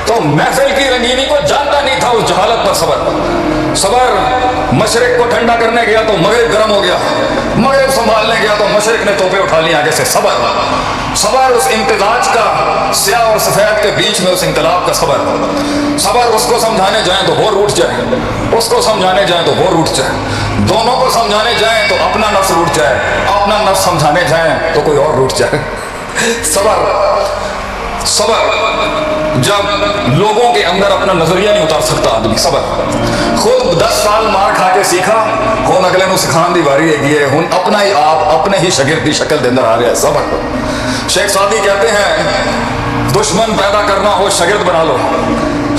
तो महफिल की रंगीनी को जानता नहीं था उस जहालत पर सबर। सबर मशरिक को ठंडा करने गया तो मगरिब गर्म हो गया, मगरिब संभालने गया तो मशरिक ने तोपे उठा ली आगे से। सबर सबर उस इम्तिजाज का, स्याह और सफेद के बीच में उस इंकलाब का सबर। सबर उसको समझाने जाए तो वो रूठ जाए, उसको समझाने जाए तो वो रूठ जाए, दोनों को समझाने जाए तो अपना नफ्स रूठ जाए, अपना नफ्स समझाने जाए तो कोई और रूठ जाए। सबर सबर जब लोगों के अंदर अपना नजरिया नहीं उतार सकता आदमी। सबर खुद 10 साल मार खा के सीखा, हुन अगले नूं सिखाने की बारी है, हुन अपना ही आप अपने ही शगिर्द की शक्ल के अंदर आ रहा है। सबर शेख सादी कहते हैं दुश्मन पैदा करना हो शगिर्द बना लो,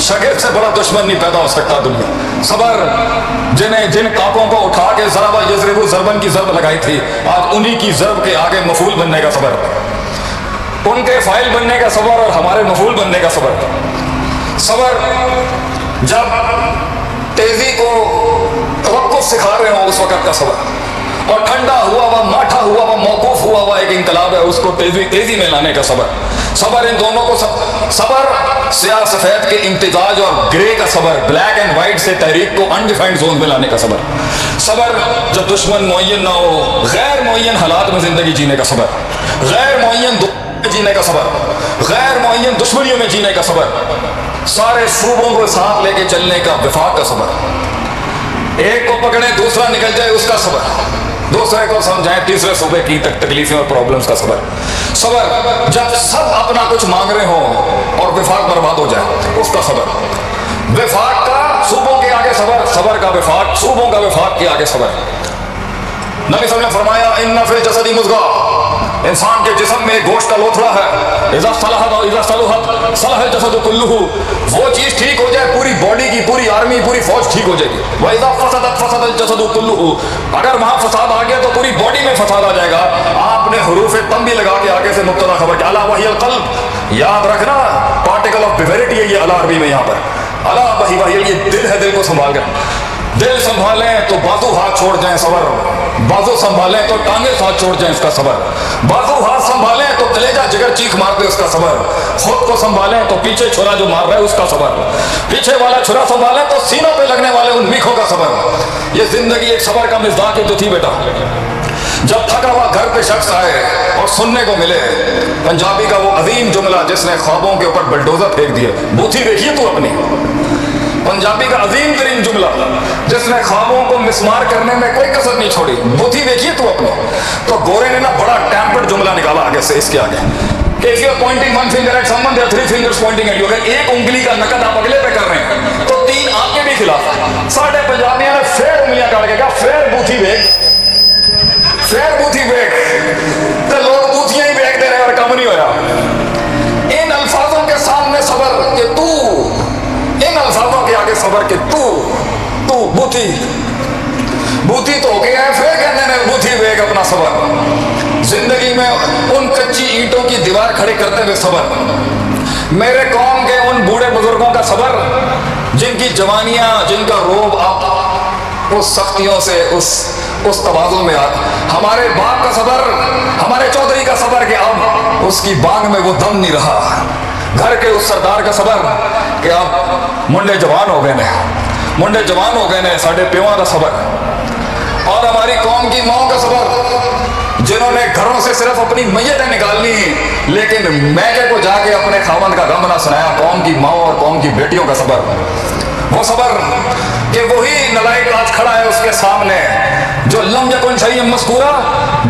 शगिर्द से बड़ा दुश्मन नहीं पैदा हो सकता दुनिया। सबर जिन काकों को उठा के ज़रबा यज़रिबु ज़रबन की ज़रब लगाई थी, आज उन्हीं की ज़रब के आगे मफूल बनने का सबर, उनके फाइल बनने का सबर और हमारे मफूल बनने का सबर। सबर जब तेजी को तवक्कुफ सिखा रहे हो उस वक्त का सबर, और ठंडा हुआ हुआ माठा हुआ हुआ मौकूफ हुआ हुआ एक इनकलाब है उसको तेजी में लाने का सबर। सबर इन दोनों को सबर स्याह सफेद के इम्तिजाज और ग्रे का सबर, ब्लैक एंड व्हाइट से तहरीक को अनडिफाइंड जोन में लाने का सबर। सबर जब दुश्मन मुअय्यन ना हो, गैर मुअय्यन हालात में जिंदगी जीने का सबर, गैर मुअय्यन जीने का सबर, गैर मुअय्यन दुश्मनियों में जीने का सबर, सारे सूबों को साथ लेके चलने का विफाक का सबर, एक को पकड़े दूसरा निकल जाए उसका सबर, दूसरे को समझाएं तीसरे सूबे की तकलीफें और प्रॉब्लम्स का सबर। सबर जब सब अपना कुछ मांग रहे हो और विफाक बर्बाद हो जाए उसका सबर, विफाक का सूबों के आगे सबर, सबर का विफाक, सूबों का विफाक के आगे सबर। नबी सल्लल्लाहु अलैहि वसल्लम ने फरमाया इन्ना फिल जसदी मुज़गा, इंसान के जिस्म में गोश्त का लोथड़ा है, इज़ा सलहत और इज़ा सलुहत सलहल जसदु कुल्लुहु, वो चीज़ ठीक हो जाए पूरी बॉडी की, पूरी आर्मी, पूरी फौज ठीक हो जाएगी। व इज़ा फसदत फसदल जसदु कुल्लुहु, अगर वहाँ फसाद आ गया तो पूरी बॉडी में फसाद आ जाएगा। आपने हुरूफ़े तंबी लगा के आगे से मुब्तदा खबर कि अला वहियल क़ल्ब, याद रखना पार्टिकल ऑफ पिवरिटी है ये अला अरबी में, यहाँ पर अला वहियल ये दिल है, दिल को संभाल कर, दिल संभालें तो बाजू हाथ छोड़ जाएं सबर, बाजू संभालें तो टांगे साथ छोड़ जाएं इसका सबर, बाजू हाथ संभालें तो कलेजा जिगर चीख मार दे उसका सबर, खुद को संभालें तो पीछे छुरा जो मार रहा है उसका सबर, पीछे वाला छुरा संभालें तो सीनों पे लगने वाले उन मीखों का सबर। ये जिंदगी एक सबर का मिज़दाक ही तो थी बेटा। जब थका हुआ घर पे शख्स आए और सुनने को मिले पंजाबी का वो अजीम जुमला जिसने ख्वाबों के ऊपर बुलडोजर फेंक दिए, बूथी देखिए तू अपनी, पंजाबी का अजीम तरीन जुमला जिसने ख्वाबों को मिसमार करने में कोई कसर नहीं छोड़ी, बुद्धि देखिए तू अपनी। तो गोरे ने ना बड़ा टैम्पर्ड जुमला निकाला आगे से, इसके आगे कि if you are pointing one finger at someone, there are 3 fingers pointing at you। अगर एक उंगली का नकद आप अगले पे कर रहे हैं तो 3 आंखें भी खिलाफ। साढ़े पंजाबियों ने फेर उंगलियां काट के कहा फेर बूथी बेग, फेर बूथी बेग, तो लोग बूथियां ही बेग दे रहे और काम नहीं होया। इन अल्फाजों के सामने सबर कि तू, इन अल्फाजों के आगे सबर कि तू बूथी बूथी तो हो गया है, फिर कहने ने बूथी बेग अपना सबर। जिंदगी में उन कच्ची ईंटों की दीवार खड़ी करते हुए सबर, मेरे कौम के उन बूढ़े बुजुर्गों का सबर जिनकी जवानियां, जिनका रोब आप उस सख्तियों से उस तवाज़ुन में आ, हमारे बाप का सबर, हमारे चौधरी का सबर कि अब उसकी बांग में वो दम नहीं रहा, घर के उस सरदार का सबर कि अब मुंडे जवान हो गए ने, मुंडे जवान हो गए ने, साढ़े प्यों का सबर, और हमारी कौम की माओ का सबर जिन्होंने घरों से सिर्फ अपनी मैयतें निकालनी लेकिन मैके को जाके अपने खावंद का गम ना सुनाया, कौम की माओ और कौम की बेटियों का सबर, वो सबर कि वही नलायक आज खड़ा है उसके सामने जो लम यकुन शैय्यन मज़कूरा,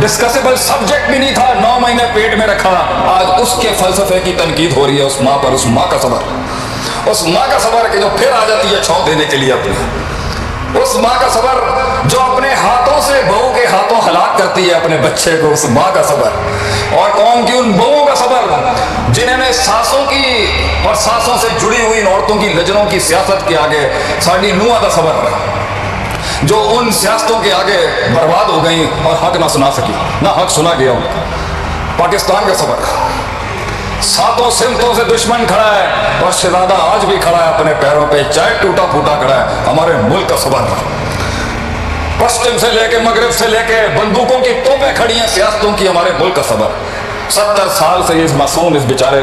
डिस्कसेबल सब्जेक्ट भी नहीं था, 9 महीने पेट में रखा, आज उसके फलसफे की तनकीद हो रही है उस माँ पर, उस माँ का सबर, उस माँ का सबर कि जो फिर आ जाती है छौं देने के लिए अपने, उस माँ का सबर जो अपने हाथों से बहू के हाथों हलाक करती है अपने बच्चे को, उस माँ का सबर, और कौम की उन बहुओं का सबर जिन्होंने सासों की और सासों से जुड़ी हुई औरतों की लजनों की सियासत के आगे, साड़ी नुआ का सबर जो उन सियासतों के आगे बर्बाद हो गई और हक ना सुना सकी, ना हक सुना गया। पाकिस्तान का सबर, सातों सिमतों से दुश्मन खड़ा है और शहजादा आज भी खड़ा है अपने पैरों पे, चाहे टूटा फूटा खड़ा है, हमारे मुल्क का सबर, पश्चिम से लेके मगरिब से लेके बंदूकों की तोपें खड़ी हैं सियासतों की, हमारे मुल्क का सबर, 70 साल से इस मासूम, इस बेचारे,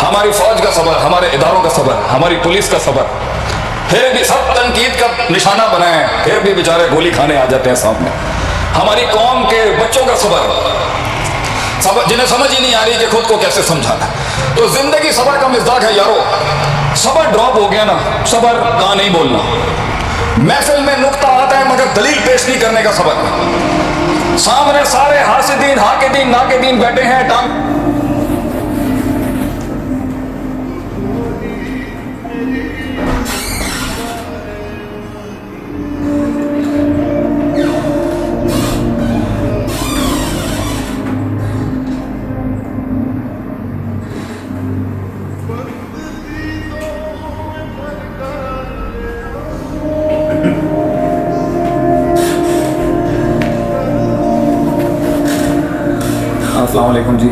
हमारी फौज का सबर, हमारे इदारों का सबर, हमारी पुलिस का सबर, फिर भी सब तनकीद का निशाना बनाए, फिर भी बेचारे गोली खाने आ जाते हैं सामने। हमारी कौम के बच्चों का सबर, जिन्हें समझ ही नहीं आ रही कि खुद को कैसे समझाना। तो जिंदगी सबर का मिज़ाज है यारो। सबर ड्रॉप हो गया ना, सबर का नहीं बोलना। महफिल में नुक्ता आता है मगर दलील पेश नहीं करने का सबर। सामने सारे हासिदीन, हाकिदीन, नाकिदीन बैठे हैं, टांग अस्सलाम वालेकुम जी।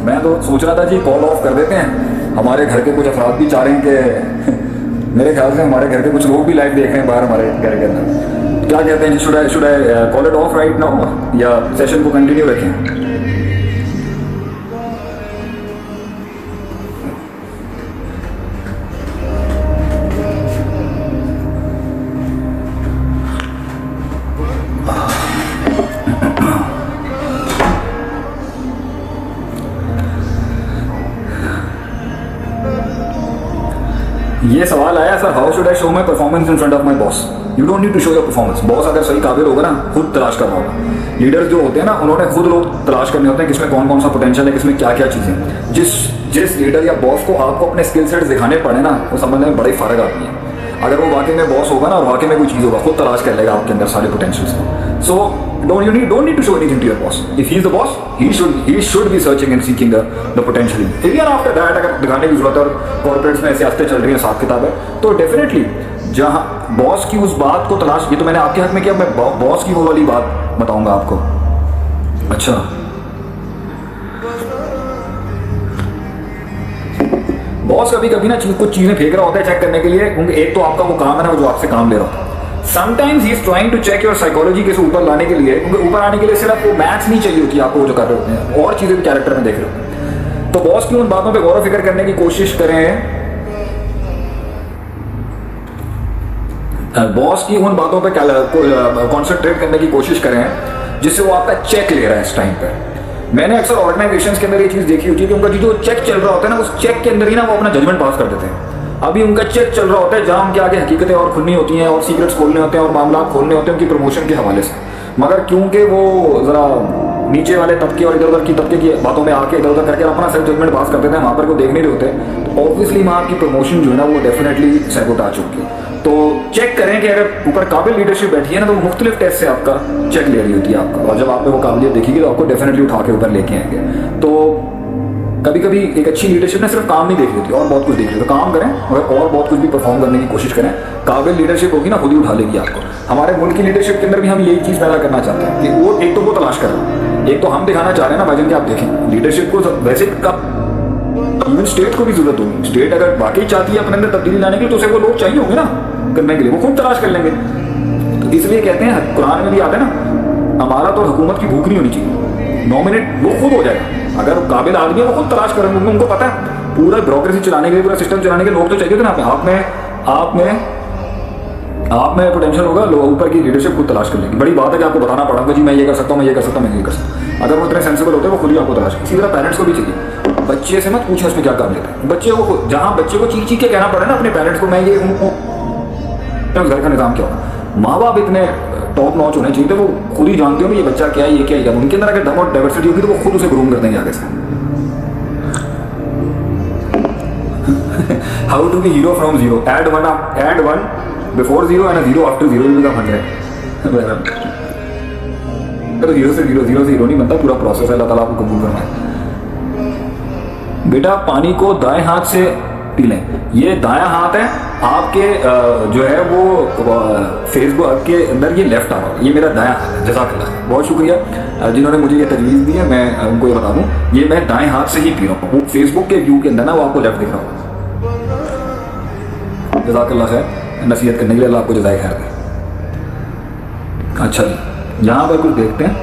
मैं तो सोच रहा था जी कॉल ऑफ कर देते हैं। हमारे घर के कुछ अफराद भी चाह रहे हैं कि मेरे ख्याल से हमारे घर के कुछ लोग भी लाइव देख रहे हैं बाहर हमारे घर के अंदर। क्या कहते हैं जी, should I call it off right now या सेशन को कंटिन्यू रखें? ये सवाल आया sir, how should I show my performance in front of my boss? You don't need to show your performance. Boss अगर सही काबिल होगा ना, खुद तलाश कर रहा होगा। लीडर्स जो होते हैं ना, उन्होंने खुद लोग तलाश करने होते हैं किसमें कौन कौन सा पोटेंशियल है, किसमें क्या क्या चीज़ें। जिस लीडर या बॉस को आपको अपने स्किल सेट्स दिखाने पड़े ना, वो समझने में बड़ी फ़र्क आती है। अगर वो वाकई में बॉस होगा ना और वाकई में कोई चीज़ होगा, खुद तलाश कर लेगा आपके अंदर सारे पोटेंशियल्स को। सो don't need to show anything to your boss. If he's the boss, he should be searching and seeking the potential. Even after that, अगर दिखाने की जरूरत है और कॉर्पोरेट्स में सियासतें चल रही हैं, हिसाब किताब है, तो डेफिनेटली जहाँ बॉस की उस बात को तलाश, ये तो मैंने आपके हक में किया, मैं बॉस की वो वाली बात बताऊंगा आपको। अच्छा, बॉस कभी कभी ना कुछ चीजें फेंक रहा होता है चेक करने के लिए, क्योंकि एक तो आपका वो काम है ना, जो आपसे काम ले रहा होता है। Sometimes he is trying to check your psychology के ऊपर लाने के लिए, क्योंकि ऊपर आने के लिए सिर्फ वो मैथ्स नहीं चाहिए होती आपको, जो कर रहे होते हैं और चीजें भी कैरेक्टर में देख रहे होते हैं। तो बॉस की उन बातों पे गौर फिक्र करने की कोशिश करें, बॉस की उन बातों पे कॉन्सेंट्रेट करने की कोशिश करें जिससे वो आपका चेक ले रहा है इस टाइम पे। मैंने अक्सर ऑर्गेनाइजेशंस के अंदर ये चीज़ देखी होती है कि उनका जो चेक चल रहा होता है ना, उस चेक के अंदर ही ना वो अपना जजमेंट पास कर देते हैं। अभी उनका चेक चल रहा होता है जहाँ उनके आगे हकीकतें और खुलनी होती हैं और सीक्रेट्स खोलने होते हैं और मामला खोलने होते हैं उनकी प्रमोशन के हवाले से, मगर क्योंकि वो ज़रा नीचे वाले तबके और इधर उधर की तबके की बातों में आके इधर उधर करके अपना सेल्फ जजमेंट पास कर देते हैं, वहाँ पर को देख नहीं रहे होते, तो ऑब्वियसली वहाँ आपकी प्रमोशन जो है ना वो डेफिनेटली सैबोटाज होगी। तो चेक करें कि अगर ऊपर काबिल लीडरशिप बैठी है ना, तो वो मुख्तलिफ टेस्ट से आपका चेक ले रही होती है आपका, और जब आप में वो काबिलियत देखेगी तो आपको डेफिनेटली उठा के ऊपर लेके आएंगे। तो कभी कभी एक अच्छी लीडरशिप ने सिर्फ काम नहीं देख रही होती, और बहुत कुछ देख रही होती, तो काम करें मगर और बहुत कुछ भी परफॉर्म करने की कोशिश करें। काबिल लीडरशिप होगी ना, खुद ही उठा लेगी आपको। हमारे मुल्क की लीडरशिप के अंदर भी हम यही चीज़ पैदा करना चाहते हैं कि वो एक तो वो तलाश कर रहे हैं, एक तो हम दिखाना चाह रहे हैं ना भाईजान कि आप देखें लीडरशिप को। वैसे इवन स्टेट को भी जरूरत होगी। स्टेट अगर वाकई चाहती है अपने अंदर तब्दीली लाने के लिए, तो उसे वो लोग चाहिए होंगे ना करने के लिए, वो खुद तलाश कर लेंगे। तो इसलिए कहते हैं, कुरान में भी आता है ना, हमारा तो हुकूमत की भूख नहीं होनी चाहिए, नॉमिनेट वो खुद हो जाएगा। अगर काबिल आदमी है वो खुद तलाश करेंगे, उनको पता है पूरा ब्यूरोक्रेसी चलाने के लिए, पूरा सिस्टम चलाने के लोग तो चाहिए थे ना। आप में पोटेंशियल होगा, लोग ऊपर की लीडरशिप खुद तलाश कर लेंगे। बड़ी बात है कि आपको बताना पड़ा जी मैं ये कर सकता हूँ, मैं ये कर सकता हूँ, मैं ये कर सकता हूँ। अगर वो इतने सेंसिबल होते हैं वो खुद ही आपको तलाश करें। इसी तरह पेरेंट्स को भी चाहिए, बच्चे से मत पूछे उसमें क्या काम लेता है। बच्चे को जहाँ बच्चे को चीख चीख के कहना पड़े ना अपने पेरेंट्स को, मैं ये घर का निज़ाम क्या होगा। माँ बाप इतने टॉप नॉच होने चाहिए, तो वो खुद ही जानते हो कि ये बच्चा क्या है, ये क्या है। उनके अंदर अगर दम और डाइवर्सिटी होगी तो वो खुद उसे ग्रूम कर देंगे आगे से। How to be hero from zero, add one before zero and zero after zero will become 100। तो जीरो से हीरो नहीं बनता, पूरा प्रोसेस है। अल्लाह ताला आपको कबूल करना। बेटा पानी को दाएं हाथ से पी लें। ये दायां हाथ है आपके, जो है वो फेसबुक के अंदर ये लेफ्ट आ रहा है, ये मेरा दायां हाथ है। जज़ाकल्लाह, बहुत शुक्रिया जिन्होंने मुझे ये तजवीज़ दी है। मैं उनको ये बता दूं, ये मैं दाएं हाथ से ही पी रहा हूँ। वो फेसबुक के व्यू के अंदर ना वो आपको लेफ्ट दिख रहा होगा। जज़ाकल्लाह खैर, नसीहत करने के लिए अल्लाह आपको जज़ाए खैर दे। अच्छा जी, यहाँ पर कुछ देखते हैं।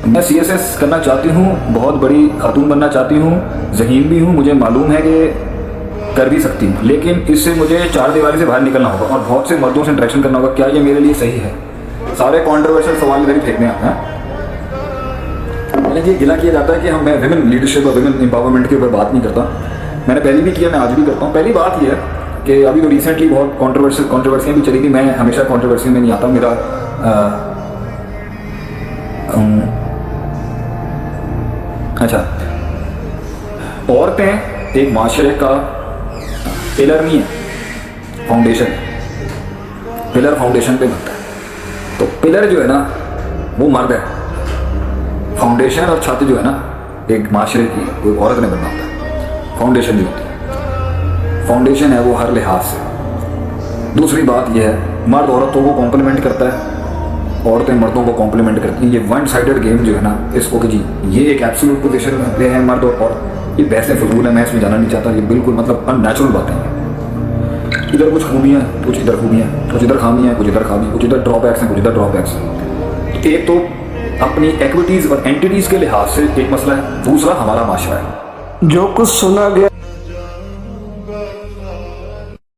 मैं CSS करना चाहती हूँ, बहुत बड़ी खातून बनना चाहती हूँ, ज़हीन भी हूँ, मुझे मालूम है कि कर भी सकती हूँ, लेकिन इससे मुझे चार दीवारी से बाहर निकलना होगा और बहुत से मर्दों से इंटरेक्शन करना होगा। क्या ये मेरे लिए सही है? सारे कॉन्ट्रोवर्शियल सवाल इधर ही फेंकने आते हैं। मैंने ये गिला किया जाता है कि मैं विमेन लीडरशिप और विमेन एम्पावरमेंट के ऊपर बात नहीं करता। मैंने पहले भी किया, मैं आज भी करता हूँ। पहली बात यह है कि अभी तो रिसेंटली बहुत कॉन्ट्रोवर्सियाँ भी चली थी। मैं हमेशा कॉन्ट्रोवर्सी में नहीं आता। मेरा अच्छा, औरतें एक माशरे का पिलर नहीं है, फाउंडेशन है। पिलर फाउंडेशन पे बनता है, तो पिलर जो है ना वो मर्द है, फाउंडेशन और छत जो है ना एक माशरे की कोई औरत ने बनना होता है। फाउंडेशन जो होती है, फाउंडेशन है वो हर लिहाज से। दूसरी बात यह है, मर्द औरतों को कॉम्प्लीमेंट करता है, औरतें मर्दों को कॉम्प्लीमेंट करती हैं। ये वन साइडेड गेम जो है ना, इसको कि जी ये एक एब्सोल्यूट पोजीशन में प्ले है मर्द और औरत, ये बहस फजूल है, मैं इसमें जाना नहीं चाहता। ये बिल्कुल मतलब अननेचुरल बातें हैं। इधर कुछ खूबियाँ हैं, कुछ इधर खूबियाँ, कुछ इधर खामियाँ हैं, कुछ इधर खामी, कुछ इधर ड्रॉबैक्स हैं, कुछ इधर ड्रॉबैक्स हैं। एक तो अपनी एक्विटीज़ और एंटिटीज़ के लिहाज से एक मसला है, दूसरा हमारा माशरा है। जो कुछ सुना गया